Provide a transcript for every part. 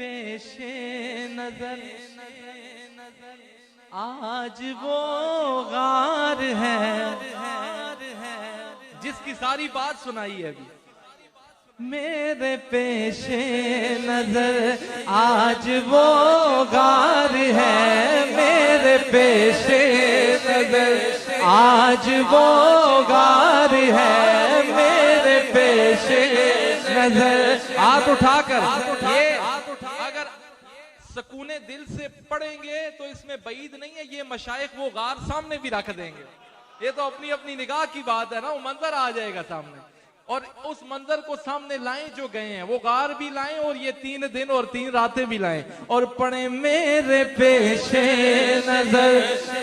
पेशे नजर आज वो गार है जिसकी सारी बात सुनाई है अभी। मेरे पेशे नजर आज वो गार है, मेरे पेशे नजर आज वो गार है, मेरे पेशे नजर। हाथ उठाकर ये अगर सकूने दिल से पढ़ेंगे तो इसमें बईद नहीं है, ये मशाइख वो गार सामने भी रख देंगे। ये तो अपनी अपनी निगाह की बात है ना, वो मंजर आ जाएगा सामने। और उस मंजर को सामने लाएं जो गए हैं, वो गार भी लाएं और ये 3 दिन और 3 रातें भी लाएं और पढ़े मेरे पेशे नजर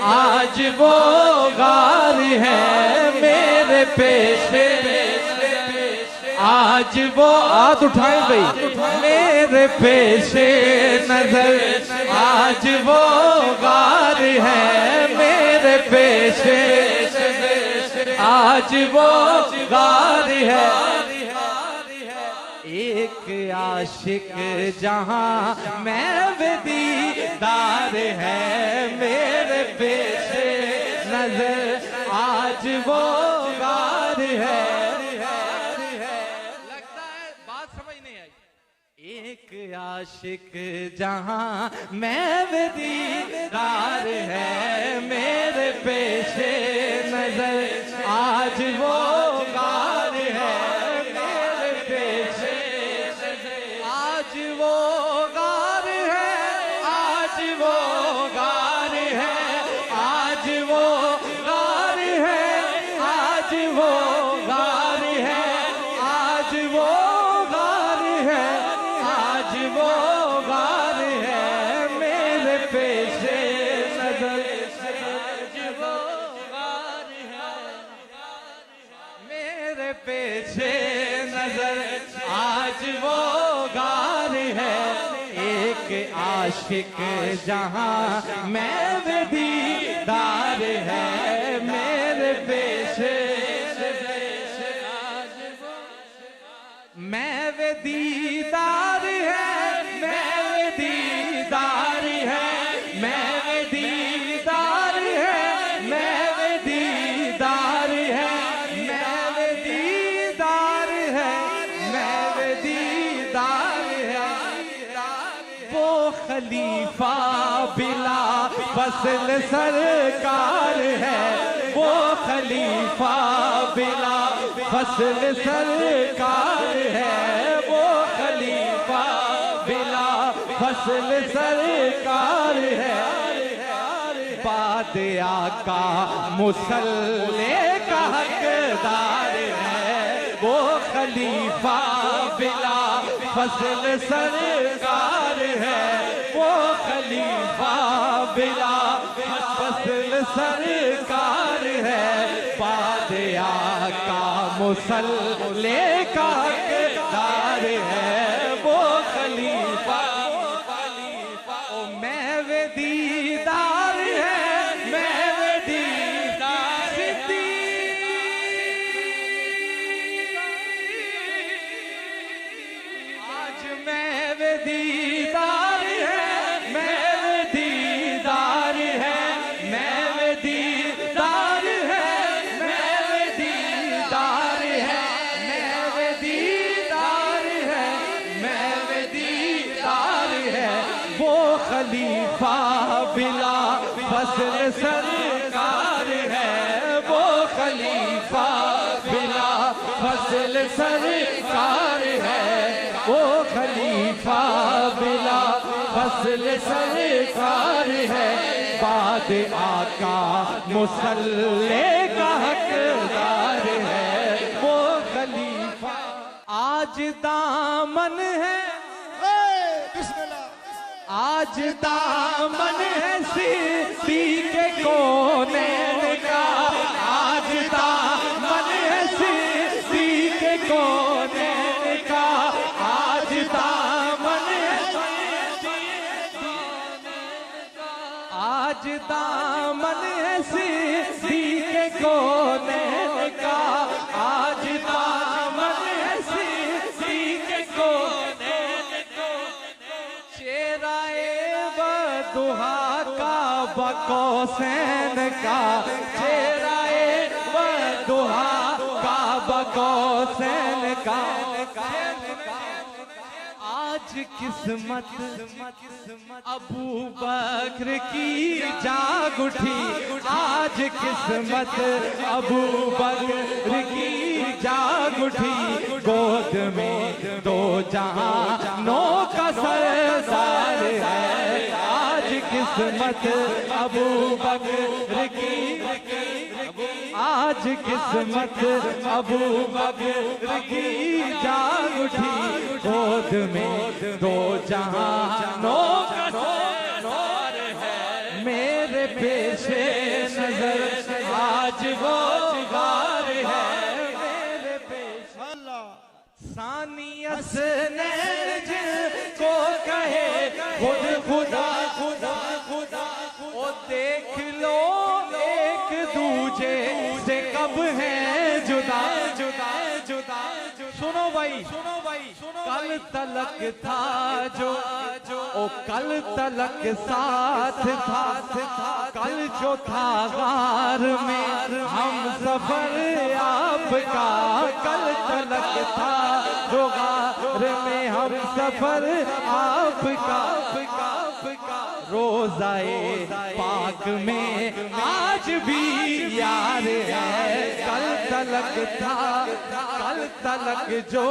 आज वो गार है, मेरे पेशे आज वो। हाथ उठाएं भाई। मेरे पेशे नजर आज वो गार है, मेरे पेशे आज वो गार है। एक आशिक जहां मैं दीदार है, मेरे पेशे नजर आज वो गार है। लगता है बात समझ नहीं आई। एक आशिक जहां मैं दीदार है, मेरे पेशे नजर आज वो गार है, मेरे पेशे आज वो गार है, आज वो गार है, आज वो गार है, आज वो गार है, आज वो गार है, आज वो गार है, मेरे पेशे नजर आज वो गार है, मेरे पेशे नजर आज वो गार है। एक आशिक जहां मैं दीदार है, मेरे पेशे मैं दीदार है, मैं दीदार है, मैं दीदार है, मैं दीदार है, मैं दीदार है, मैं दीदार है। वो खलीफा बिला फसल सरकार है, वो खलीफा बिला फसल सरकार है, वो खलीफा बिला फसल सरकार है। बाद आका मुसल्ले का हकदार है, वो खलीफा बिला फसल सरकार है, वो खलीफा बिला फसल सरकार है। बाद आका मुसल्ले का हकदार है, वो खलीफा ओ मैं दीदार है, मैं दीदार आज मैं दीदार है, मैं दीदार है, मैं दीदार है, मैं दीदार है, मैं दीदार है, मैं दीदार है। वो खलीफा बिला फसल सरकार है, वो खलीफा बिला फसल सरकार है, वो खलीफा बिला फसल सरकार है। बाद आका मुसल्ले का हकदार है, वो खलीफा आज दामन है, आज दामन है सिद्दीक़ कौनैन का, आज दामन है सिद्दीक़ कौनैन का, आज दामन है आज दामन है सिद्दीक़ कौनैन का, आज दामन है सिद्दीक़ कौनैन का। दुहा का बकौसैन का चेहरा दुहा का बकौसैन का। आज किस्मत अबू बकर की जाग उठी, आज किस्मत अबू बकर की जाग उठी। गोद में दो जहानों का सरदार है, आज किस्मत अबू बकर की, आज किस्मत अबू बकर की जाग उठी। गोद में दो जहानों का सरदार है, मेरे पेशे नजर आज वो गार है, मेरे पेशे। सानियस ने जिसको कहे खुद खुदा खुदा खुदा, ओ देख लो एक दूजे से कब है जुदा जुदा जुदा। सुनो भाई, सुनो भाई, कल तलक था जो ओ कल तलक साथ था, कल जो था गार में हम सफर आपका, कल तलक था जो गार में हम सफर आपका। रोज़ाए पाक में आज भी यार है, कल तलक था, कल तलक जो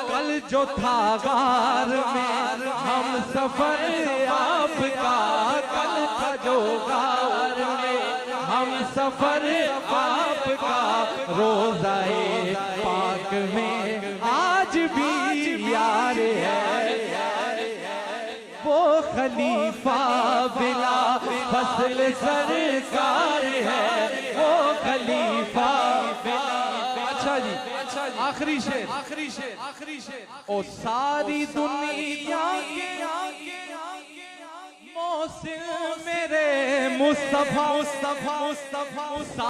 कल जो था गार में हम सफर आपका, कल था जो गार में हम सफर आपका। रोज़ाए पाक में आज भी यार है, वो खलीफा बिला फसल सरकार है, वो खलीफा बिला। अच्छा जी, आखिरी शेर, आखिरी शेर, आखिरी शेर। ओ सारी दुनिया के मोहसिन मेरे मुस्तफा मुस्तफा मुस्तफा।